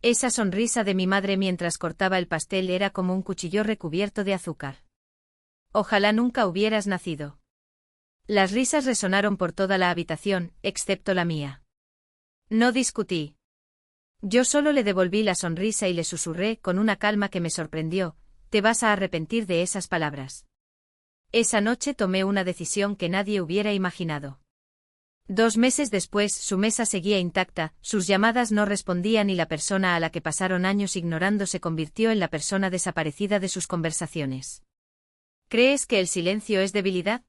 Esa sonrisa de mi madre mientras cortaba el pastel era como un cuchillo recubierto de azúcar. Ojalá nunca hubieras nacido. Las risas resonaron por toda la habitación, excepto la mía. No discutí. Yo solo le devolví la sonrisa y le susurré con una calma que me sorprendió: te vas a arrepentir de esas palabras. Esa noche tomé una decisión que nadie hubiera imaginado. 2 meses después, su mesa seguía intacta, sus llamadas no respondían y la persona a la que pasaron años ignorando se convirtió en la persona desaparecida de sus conversaciones. ¿Crees que el silencio es debilidad?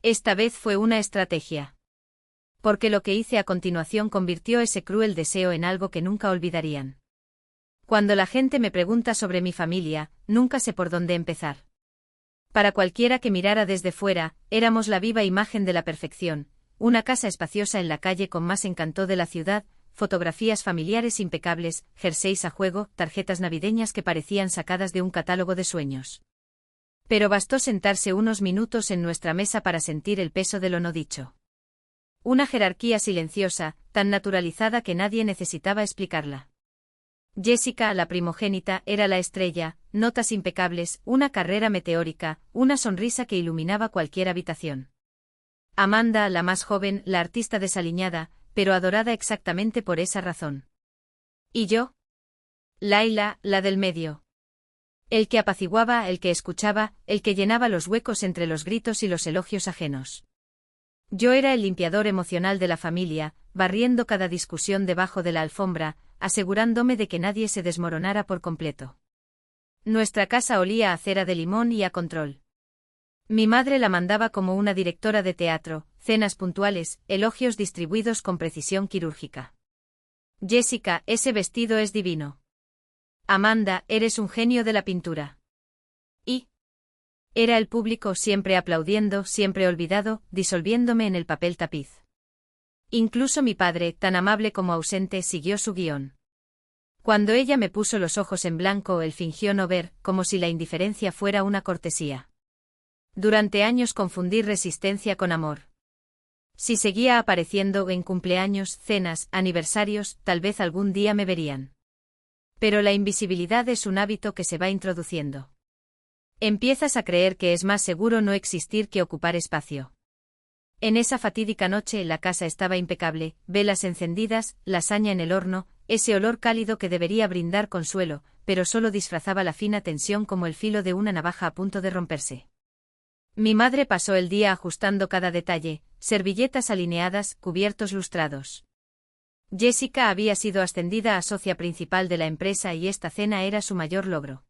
Esta vez fue una estrategia. Porque lo que hice a continuación convirtió ese cruel deseo en algo que nunca olvidarían. Cuando la gente me pregunta sobre mi familia, nunca sé por dónde empezar. Para cualquiera que mirara desde fuera, éramos la viva imagen de la perfección. Una casa espaciosa en la calle con más encanto de la ciudad, fotografías familiares impecables, jerseys a juego, tarjetas navideñas que parecían sacadas de un catálogo de sueños. Pero bastó sentarse unos minutos en nuestra mesa para sentir el peso de lo no dicho. Una jerarquía silenciosa, tan naturalizada que nadie necesitaba explicarla. Jessica, la primogénita, era la estrella, notas impecables, una carrera meteórica, una sonrisa que iluminaba cualquier habitación. Amanda, la más joven, la artista desaliñada, pero adorada exactamente por esa razón. ¿Y yo? Laila, la del medio. El que apaciguaba, el que escuchaba, el que llenaba los huecos entre los gritos y los elogios ajenos. Yo era el limpiador emocional de la familia, barriendo cada discusión debajo de la alfombra, asegurándome de que nadie se desmoronara por completo. Nuestra casa olía a cera de limón y a control. Mi madre la mandaba como una directora de teatro, cenas puntuales, elogios distribuidos con precisión quirúrgica. Jessica, ese vestido es divino. Amanda, eres un genio de la pintura. Y era el público siempre aplaudiendo, siempre olvidado, disolviéndome en el papel tapiz. Incluso mi padre, tan amable como ausente, siguió su guión. Cuando ella me puso los ojos en blanco, él fingió no ver, como si la indiferencia fuera una cortesía. Durante años confundí resistencia con amor. Si seguía apareciendo en cumpleaños, cenas, aniversarios, tal vez algún día me verían. Pero la invisibilidad es un hábito que se va introduciendo. Empiezas a creer que es más seguro no existir que ocupar espacio. En esa fatídica noche la casa estaba impecable, velas encendidas, lasaña en el horno, ese olor cálido que debería brindar consuelo, pero solo disfrazaba la fina tensión como el filo de una navaja a punto de romperse. Mi madre pasó el día ajustando cada detalle, servilletas alineadas, cubiertos lustrados. Jessica había sido ascendida a socia principal de la empresa y esta cena era su mayor logro.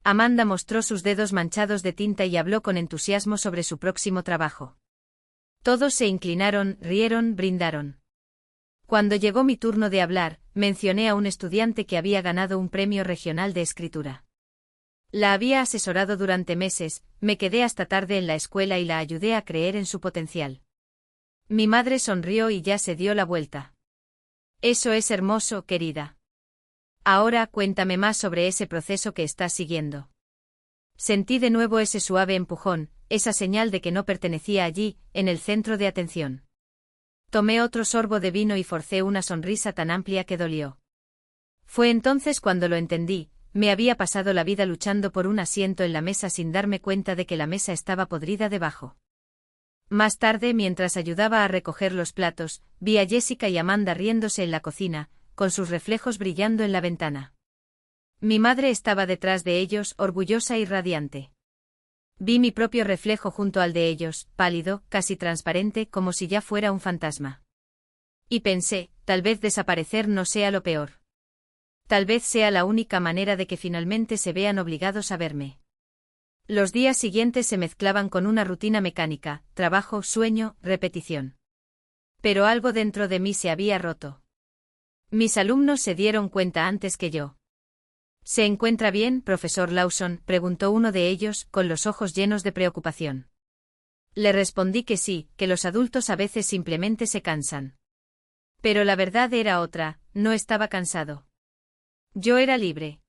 Amanda mostró sus dedos manchados de tinta y habló con entusiasmo sobre su próximo trabajo. Todos se inclinaron, rieron, brindaron. Cuando llegó mi turno de hablar, mencioné a un estudiante que había ganado un premio regional de escritura. La había asesorado durante meses, me quedé hasta tarde en la escuela y la ayudé a creer en su potencial. Mi madre sonrió y ya se dio la vuelta. Eso es hermoso, querida. Ahora cuéntame más sobre ese proceso que estás siguiendo. Sentí de nuevo ese suave empujón, esa señal de que no pertenecía allí, en el centro de atención. Tomé otro sorbo de vino y forcé una sonrisa tan amplia que dolió. Fue entonces cuando lo entendí. Me había pasado la vida luchando por un asiento en la mesa sin darme cuenta de que la mesa estaba podrida debajo. Más tarde, mientras ayudaba a recoger los platos, vi a Jessica y Amanda riéndose en la cocina, con sus reflejos brillando en la ventana. Mi madre estaba detrás de ellos, orgullosa y radiante. Vi mi propio reflejo junto al de ellos, pálido, casi transparente, como si ya fuera un fantasma. Y pensé, tal vez desaparecer no sea lo peor. Tal vez sea la única manera de que finalmente se vean obligados a verme. Los días siguientes se mezclaban con una rutina mecánica, trabajo, sueño, repetición. Pero algo dentro de mí se había roto. Mis alumnos se dieron cuenta antes que yo. ¿Se encuentra bien, profesor Lawson?, preguntó uno de ellos, con los ojos llenos de preocupación. Le respondí que sí, que los adultos a veces simplemente se cansan. Pero la verdad era otra, no estaba cansado. Yo era libre.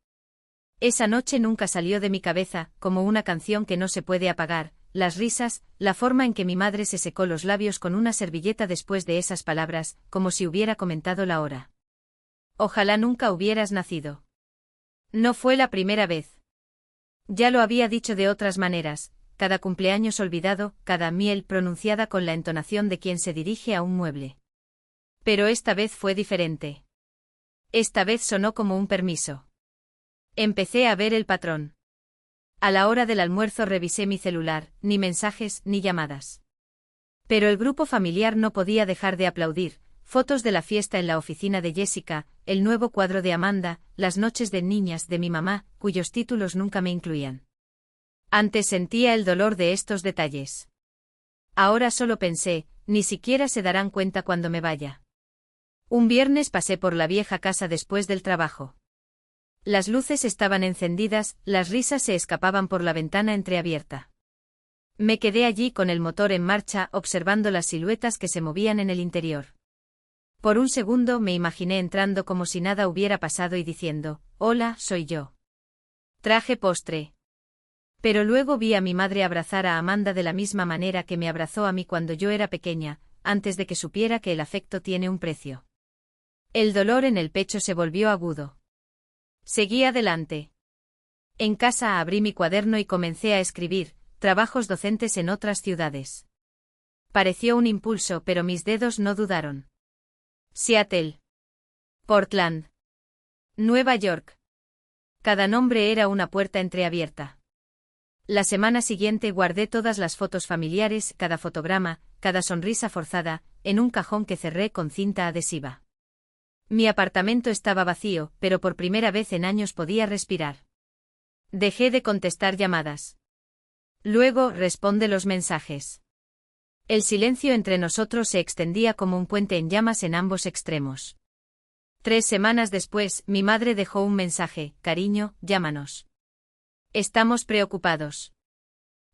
Esa noche nunca salió de mi cabeza, como una canción que no se puede apagar, las risas, la forma en que mi madre se secó los labios con una servilleta después de esas palabras, como si hubiera comentado la hora. Ojalá nunca hubieras nacido. No fue la primera vez. Ya lo había dicho de otras maneras, cada cumpleaños olvidado, cada miel pronunciada con la entonación de quien se dirige a un mueble. Pero esta vez fue diferente. Esta vez sonó como un permiso. Empecé a ver el patrón. A la hora del almuerzo revisé mi celular, ni mensajes ni llamadas. Pero el grupo familiar no podía dejar de aplaudir, fotos de la fiesta en la oficina de Jessica, el nuevo cuadro de Amanda, las noches de niñas de mi mamá, cuyos títulos nunca me incluían. Antes sentía el dolor de estos detalles. Ahora solo pensé, ni siquiera se darán cuenta cuando me vaya. Un viernes pasé por la vieja casa después del trabajo. Las luces estaban encendidas, las risas se escapaban por la ventana entreabierta. Me quedé allí con el motor en marcha observando las siluetas que se movían en el interior. Por un segundo me imaginé entrando como si nada hubiera pasado y diciendo, «Hola, soy yo». Traje postre. Pero luego vi a mi madre abrazar a Amanda de la misma manera que me abrazó a mí cuando yo era pequeña, antes de que supiera que el afecto tiene un precio. El dolor en el pecho se volvió agudo. Seguí adelante. En casa abrí mi cuaderno y comencé a escribir, trabajos docentes en otras ciudades. Pareció un impulso, pero mis dedos no dudaron. Seattle. Portland. Nueva York. Cada nombre era una puerta entreabierta. La semana siguiente guardé todas las fotos familiares, cada fotograma, cada sonrisa forzada, en un cajón que cerré con cinta adhesiva. Mi apartamento estaba vacío, pero por primera vez en años podía respirar. Dejé de contestar llamadas. Luego, responde los mensajes. El silencio entre nosotros se extendía como un puente en llamas en ambos extremos. 3 semanas después, mi madre dejó un mensaje, «Cariño, llámanos. Estamos preocupados».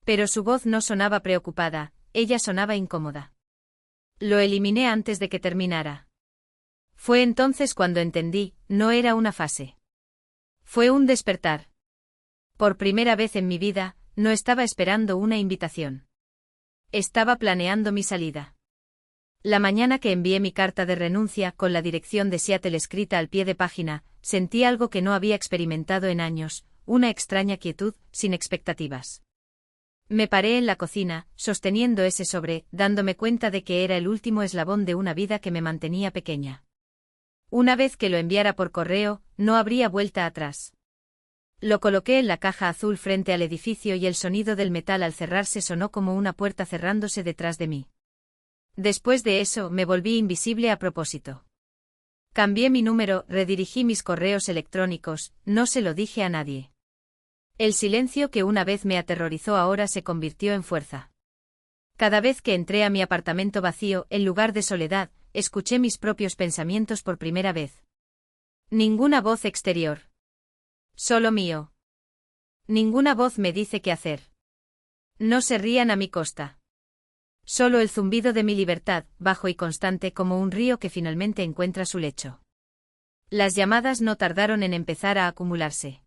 Pero su voz no sonaba preocupada, ella sonaba incómoda. Lo eliminé antes de que terminara. Fue entonces cuando entendí, no era una fase. Fue un despertar. Por primera vez en mi vida, no estaba esperando una invitación. Estaba planeando mi salida. La mañana que envié mi carta de renuncia con la dirección de Seattle escrita al pie de página, sentí algo que no había experimentado en años, una extraña quietud, sin expectativas. Me paré en la cocina, sosteniendo ese sobre, dándome cuenta de que era el último eslabón de una vida que me mantenía pequeña. Una vez que lo enviara por correo, no habría vuelta atrás. Lo coloqué en la caja azul frente al edificio y el sonido del metal al cerrarse sonó como una puerta cerrándose detrás de mí. Después de eso me volví invisible a propósito. Cambié mi número, redirigí mis correos electrónicos, no se lo dije a nadie. El silencio que una vez me aterrorizó ahora se convirtió en fuerza. Cada vez que entré a mi apartamento vacío, en lugar de soledad, escuché mis propios pensamientos por primera vez. Ninguna voz exterior. Solo mío. Ninguna voz me dice qué hacer. No se rían a mi costa. Solo el zumbido de mi libertad, bajo y constante como un río que finalmente encuentra su lecho. Las llamadas no tardaron en empezar a acumularse.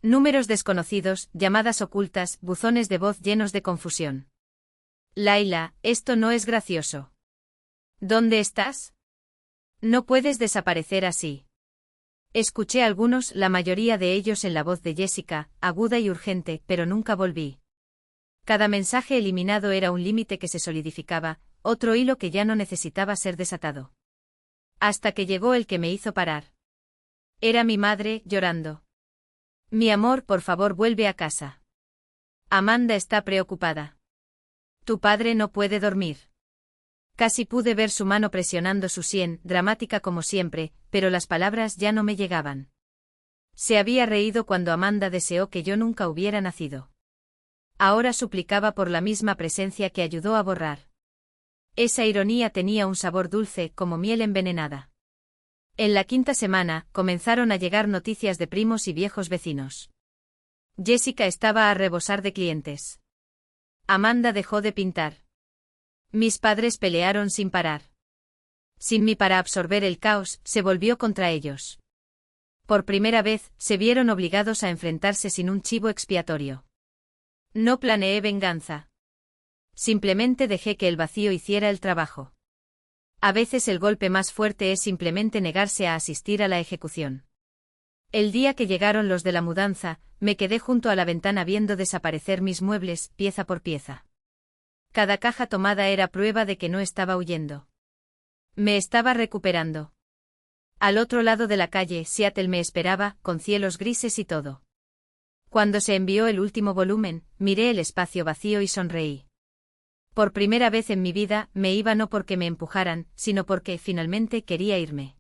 Números desconocidos, llamadas ocultas, buzones de voz llenos de confusión. Laila, esto no es gracioso. ¿Dónde estás? No puedes desaparecer así. Escuché algunos, la mayoría de ellos en la voz de Jessica, aguda y urgente, pero nunca volví. Cada mensaje eliminado era un límite que se solidificaba, otro hilo que ya no necesitaba ser desatado. Hasta que llegó el que me hizo parar. Era mi madre, llorando. Mi amor, por favor, vuelve a casa. Amanda está preocupada. Tu padre no puede dormir. Casi pude ver su mano presionando su sien, dramática como siempre, pero las palabras ya no me llegaban. Se había reído cuando Amanda deseó que yo nunca hubiera nacido. Ahora suplicaba por la misma presencia que ayudó a borrar. Esa ironía tenía un sabor dulce, como miel envenenada. En la 5ª semana, comenzaron a llegar noticias de primos y viejos vecinos. Jessica estaba a rebosar de clientes. Amanda dejó de pintar. Mis padres pelearon sin parar. Sin mí para absorber el caos, se volvió contra ellos. Por primera vez, se vieron obligados a enfrentarse sin un chivo expiatorio. No planeé venganza. Simplemente dejé que el vacío hiciera el trabajo. A veces el golpe más fuerte es simplemente negarse a asistir a la ejecución. El día que llegaron los de la mudanza, me quedé junto a la ventana viendo desaparecer mis muebles, pieza por pieza. Cada caja tomada era prueba de que no estaba huyendo. Me estaba recuperando. Al otro lado de la calle, Seattle me esperaba, con cielos grises y todo. Cuando se envió el último volumen, miré el espacio vacío y sonreí. Por primera vez en mi vida, me iba no porque me empujaran, sino porque, finalmente, quería irme.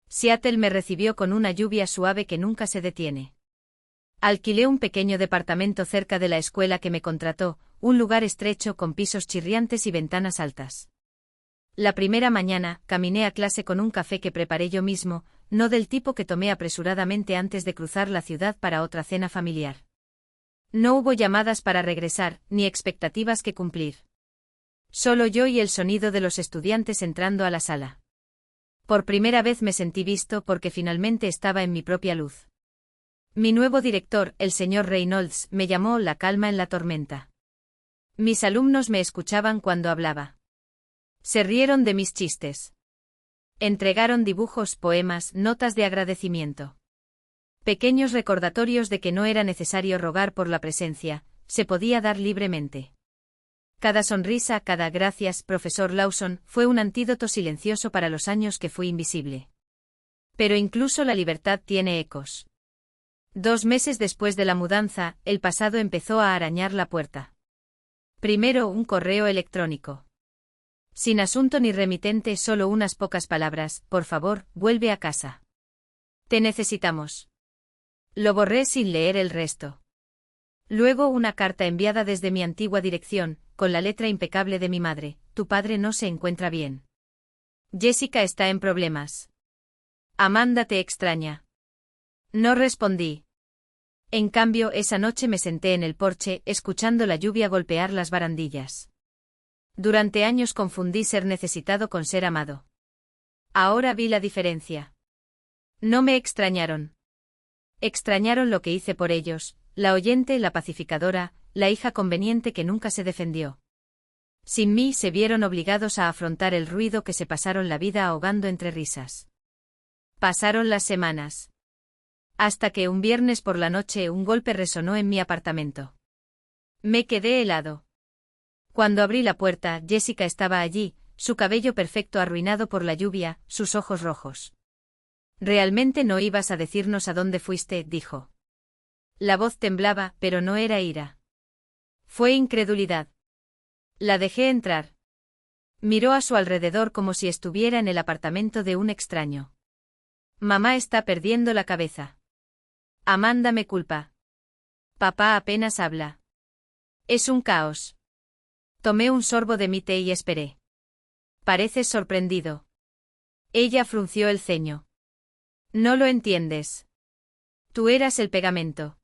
Seattle me recibió con una lluvia suave que nunca se detiene. Alquilé un pequeño departamento cerca de la escuela que me contrató, un lugar estrecho con pisos chirriantes y ventanas altas. La primera mañana, caminé a clase con un café que preparé yo mismo, no del tipo que tomé apresuradamente antes de cruzar la ciudad para otra cena familiar. No hubo llamadas para regresar, ni expectativas que cumplir. Solo yo y el sonido de los estudiantes entrando a la sala. Por primera vez me sentí visto porque finalmente estaba en mi propia luz. Mi nuevo director, el señor Reynolds, me llamó la calma en la tormenta. Mis alumnos me escuchaban cuando hablaba. Se rieron de mis chistes. Entregaron dibujos, poemas, notas de agradecimiento. Pequeños recordatorios de que no era necesario rogar por la presencia, se podía dar libremente. Cada sonrisa, cada gracias, profesor Lawson, fue un antídoto silencioso para los años que fui invisible. Pero incluso la libertad tiene ecos. 2 meses después de la mudanza, el pasado empezó a arañar la puerta. Primero un correo electrónico. Sin asunto ni remitente, solo unas pocas palabras: por favor, vuelve a casa. Te necesitamos. Lo borré sin leer el resto. Luego una carta enviada desde mi antigua dirección, con la letra impecable de mi madre: tu padre no se encuentra bien. Jessica está en problemas. Amanda te extraña. No respondí. En cambio, esa noche me senté en el porche, escuchando la lluvia golpear las barandillas. Durante años confundí ser necesitado con ser amado. Ahora vi la diferencia. No me extrañaron. Extrañaron lo que hice por ellos, la oyente, la pacificadora, la hija conveniente que nunca se defendió. Sin mí se vieron obligados a afrontar el ruido que se pasaron la vida ahogando entre risas. Pasaron las semanas. Hasta que un viernes por la noche un golpe resonó en mi apartamento. Me quedé helado. Cuando abrí la puerta, Jessica estaba allí, su cabello perfecto arruinado por la lluvia, sus ojos rojos. «¿Realmente no ibas a decirnos a dónde fuiste?», dijo. La voz temblaba, pero no era ira. Fue incredulidad. La dejé entrar. Miró a su alrededor como si estuviera en el apartamento de un extraño. Mamá está perdiendo la cabeza. Amanda me culpa. Papá apenas habla. Es un caos. Tomé un sorbo de mi té y esperé. Pareces sorprendido. Ella frunció el ceño. No lo entiendes. Tú eras el pegamento.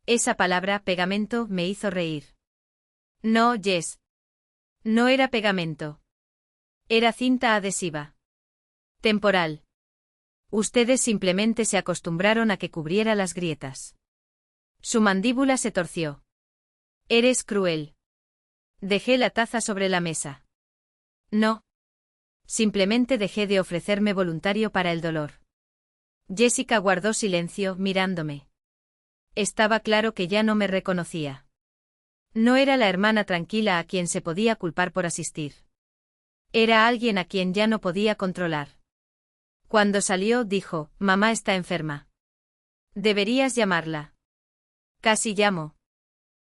Esa palabra, pegamento, me hizo reír. No, Jess. No era pegamento. Era cinta adhesiva. Temporal. Ustedes simplemente se acostumbraron a que cubriera las grietas. Su mandíbula se torció. Eres cruel. Dejé la taza sobre la mesa. No. Simplemente dejé de ofrecerme voluntario para el dolor. Jessica guardó silencio, mirándome. Estaba claro que ya no me reconocía. No era la hermana tranquila a quien se podía culpar por asistir. Era alguien a quien ya no podía controlar. Cuando salió, dijo: mamá está enferma. Deberías llamarla. Casi llamo.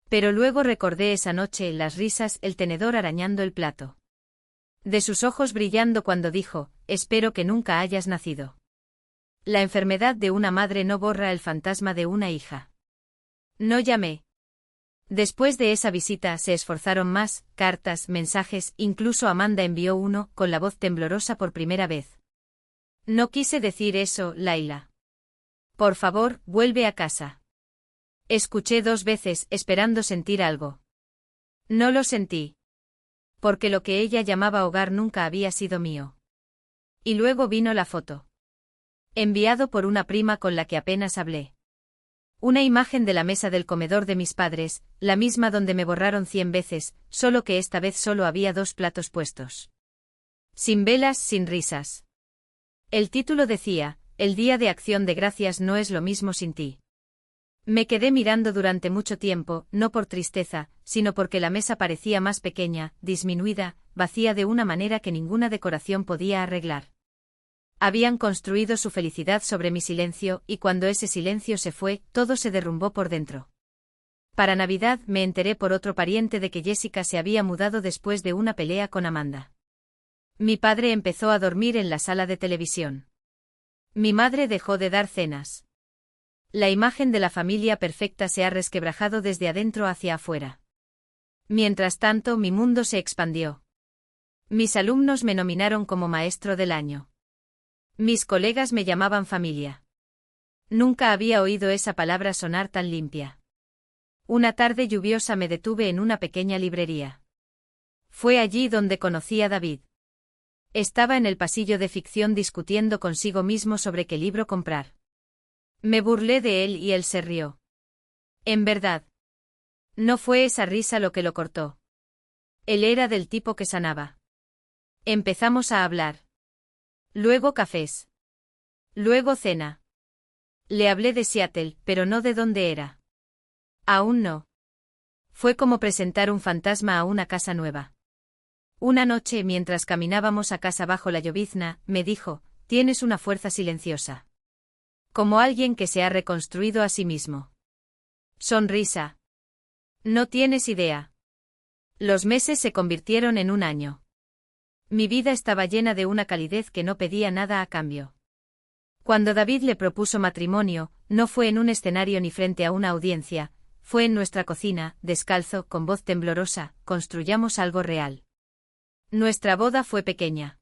Pero luego recordé esa noche, las risas, el tenedor arañando el plato. De sus ojos brillando cuando dijo: espero que nunca hayas nacido. La enfermedad de una madre no borra el fantasma de una hija. No llamé. Después de esa visita se esforzaron más, cartas, mensajes, incluso Amanda envió uno, con la voz temblorosa por primera vez. No quise decir eso, Layla. Por favor, vuelve a casa. Escuché 2 veces, esperando sentir algo. No lo sentí. Porque lo que ella llamaba hogar nunca había sido mío. Y luego vino la foto. Enviado por una prima con la que apenas hablé. Una imagen de la mesa del comedor de mis padres, la misma donde me borraron 100 veces, solo que esta vez solo había 2 platos puestos. Sin velas, sin risas. El título decía, El Día de Acción de Gracias no es lo mismo sin ti. Me quedé mirando durante mucho tiempo, no por tristeza, sino porque la mesa parecía más pequeña, disminuida, vacía de una manera que ninguna decoración podía arreglar. Habían construido su felicidad sobre mi silencio, y cuando ese silencio se fue, todo se derrumbó por dentro. Para Navidad me enteré por otro pariente de que Jessica se había mudado después de una pelea con Amanda. Mi padre empezó a dormir en la sala de televisión. Mi madre dejó de dar cenas. La imagen de la familia perfecta se ha resquebrajado desde adentro hacia afuera. Mientras tanto, mi mundo se expandió. Mis alumnos me nominaron como maestro del año. Mis colegas me llamaban familia. Nunca había oído esa palabra sonar tan limpia. Una tarde lluviosa me detuve en una pequeña librería. Fue allí donde conocí a David. Estaba en el pasillo de ficción discutiendo consigo mismo sobre qué libro comprar. Me burlé de él y él se rió. En verdad. No fue esa risa lo que lo cortó. Él era del tipo que sanaba. Empezamos a hablar. Luego cafés. Luego cena. Le hablé de Seattle, pero no de dónde era. Aún no. Fue como presentar un fantasma a una casa nueva. Una noche, mientras caminábamos a casa bajo la llovizna, me dijo, tienes una fuerza silenciosa. Como alguien que se ha reconstruido a sí mismo. Sonrisa. No tienes idea. Los meses se convirtieron en un año. Mi vida estaba llena de una calidez que no pedía nada a cambio. Cuando David le propuso matrimonio, no fue en un escenario ni frente a una audiencia, fue en nuestra cocina, descalzo, con voz temblorosa, construyamos algo real. Nuestra boda fue pequeña.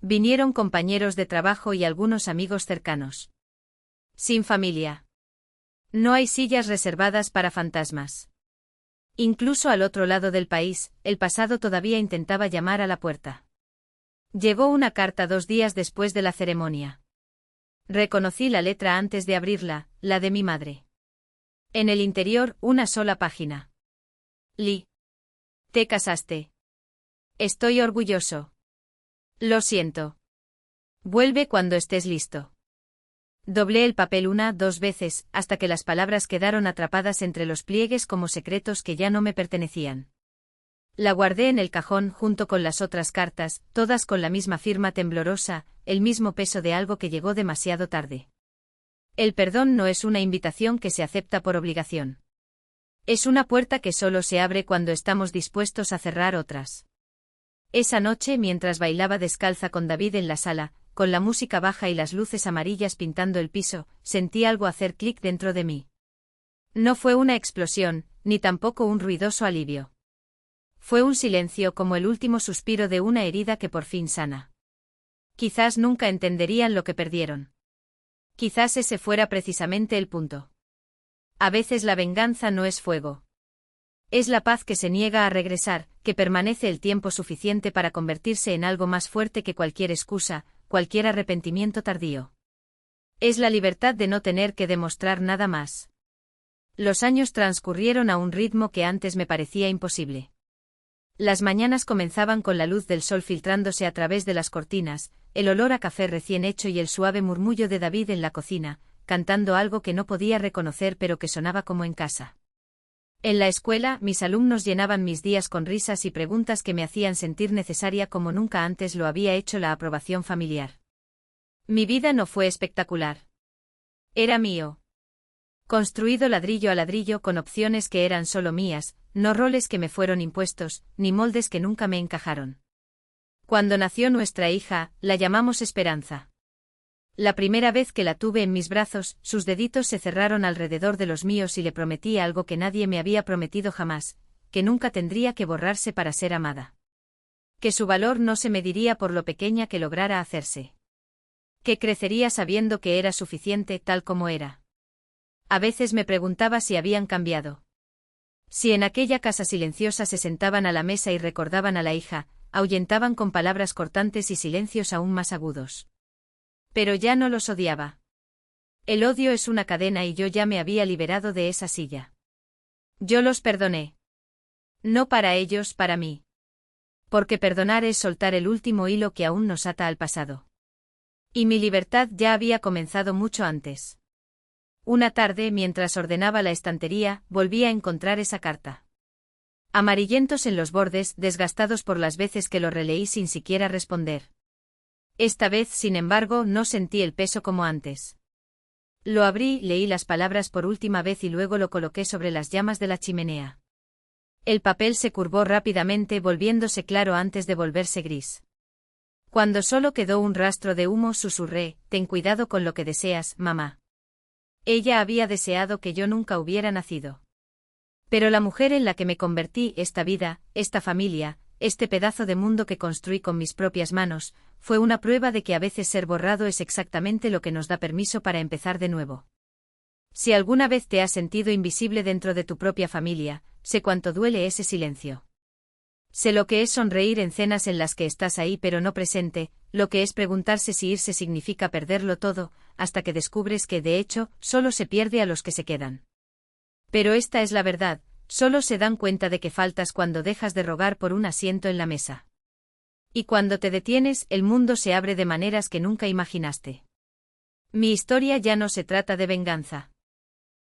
Vinieron compañeros de trabajo y algunos amigos cercanos. Sin familia. No hay sillas reservadas para fantasmas. Incluso al otro lado del país, el pasado todavía intentaba llamar a la puerta. Llegó una carta 2 días después de la ceremonia. Reconocí la letra antes de abrirla, la de mi madre. En el interior, una sola página. Lee. Te casaste. Estoy orgulloso. Lo siento. Vuelve cuando estés listo. Doblé el papel 2 veces, hasta que las palabras quedaron atrapadas entre los pliegues como secretos que ya no me pertenecían. La guardé en el cajón junto con las otras cartas, todas con la misma firma temblorosa, el mismo peso de algo que llegó demasiado tarde. El perdón no es una invitación que se acepta por obligación. Es una puerta que solo se abre cuando estamos dispuestos a cerrar otras. Esa noche, mientras bailaba descalza con David en la sala, con la música baja y las luces amarillas pintando el piso, sentí algo hacer clic dentro de mí. No fue una explosión, ni tampoco un ruidoso alivio. Fue un silencio como el último suspiro de una herida que por fin sana. Quizás nunca entenderían lo que perdieron. Quizás ese fuera precisamente el punto. A veces la venganza no es fuego. Es la paz que se niega a regresar, que permanece el tiempo suficiente para convertirse en algo más fuerte que cualquier excusa, cualquier arrepentimiento tardío. Es la libertad de no tener que demostrar nada más. Los años transcurrieron a un ritmo que antes me parecía imposible. Las mañanas comenzaban con la luz del sol filtrándose a través de las cortinas, el olor a café recién hecho y el suave murmullo de David en la cocina, cantando algo que no podía reconocer pero que sonaba como en casa. En la escuela, mis alumnos llenaban mis días con risas y preguntas que me hacían sentir necesaria como nunca antes lo había hecho la aprobación familiar. Mi vida no fue espectacular. Era mío. Construido ladrillo a ladrillo con opciones que eran solo mías, no roles que me fueron impuestos, ni moldes que nunca me encajaron. Cuando nació nuestra hija, la llamamos Esperanza. La primera vez que la tuve en mis brazos, sus deditos se cerraron alrededor de los míos y le prometí algo que nadie me había prometido jamás, que nunca tendría que borrarse para ser amada. Que su valor no se mediría por lo pequeña que lograra hacerse. Que crecería sabiendo que era suficiente tal como era. A veces me preguntaba si habían cambiado. Si en aquella casa silenciosa se sentaban a la mesa y recordaban a la hija, ahuyentaban con palabras cortantes y silencios aún más agudos. Pero ya no los odiaba. El odio es una cadena y yo ya me había liberado de esa silla. Yo los perdoné. No para ellos, para mí. Porque perdonar es soltar el último hilo que aún nos ata al pasado. Y mi libertad ya había comenzado mucho antes. Una tarde, mientras ordenaba la estantería, volví a encontrar esa carta. Amarillentos en los bordes, desgastados por las veces que lo releí sin siquiera responder. Esta vez, sin embargo, no sentí el peso como antes. Lo abrí, leí las palabras por última vez y luego lo coloqué sobre las llamas de la chimenea. El papel se curvó rápidamente, volviéndose claro antes de volverse gris. Cuando solo quedó un rastro de humo, susurré: «Ten cuidado con lo que deseas, mamá». Ella había deseado que yo nunca hubiera nacido. Pero la mujer en la que me convertí, esta vida, esta familia, este pedazo de mundo que construí con mis propias manos, fue una prueba de que a veces ser borrado es exactamente lo que nos da permiso para empezar de nuevo. Si alguna vez te has sentido invisible dentro de tu propia familia, sé cuánto duele ese silencio. Sé lo que es sonreír en cenas en las que estás ahí pero no presente, lo que es preguntarse si irse significa perderlo todo, hasta que descubres que, de hecho, solo se pierde a los que se quedan. Pero esta es la verdad, solo se dan cuenta de que faltas cuando dejas de rogar por un asiento en la mesa. Y cuando te detienes, el mundo se abre de maneras que nunca imaginaste. Mi historia ya no se trata de venganza.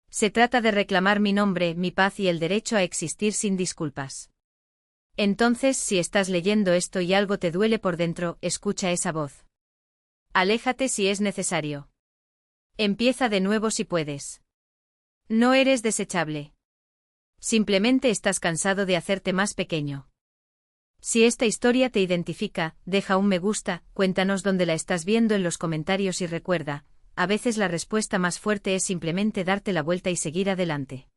Se trata de reclamar mi nombre, mi paz y el derecho a existir sin disculpas. Entonces, si estás leyendo esto y algo te duele por dentro, escucha esa voz. Aléjate si es necesario. Empieza de nuevo si puedes. No eres desechable. Simplemente estás cansado de hacerte más pequeño. Si esta historia te identifica, deja un me gusta, cuéntanos dónde la estás viendo en los comentarios y recuerda, a veces la respuesta más fuerte es simplemente darte la vuelta y seguir adelante.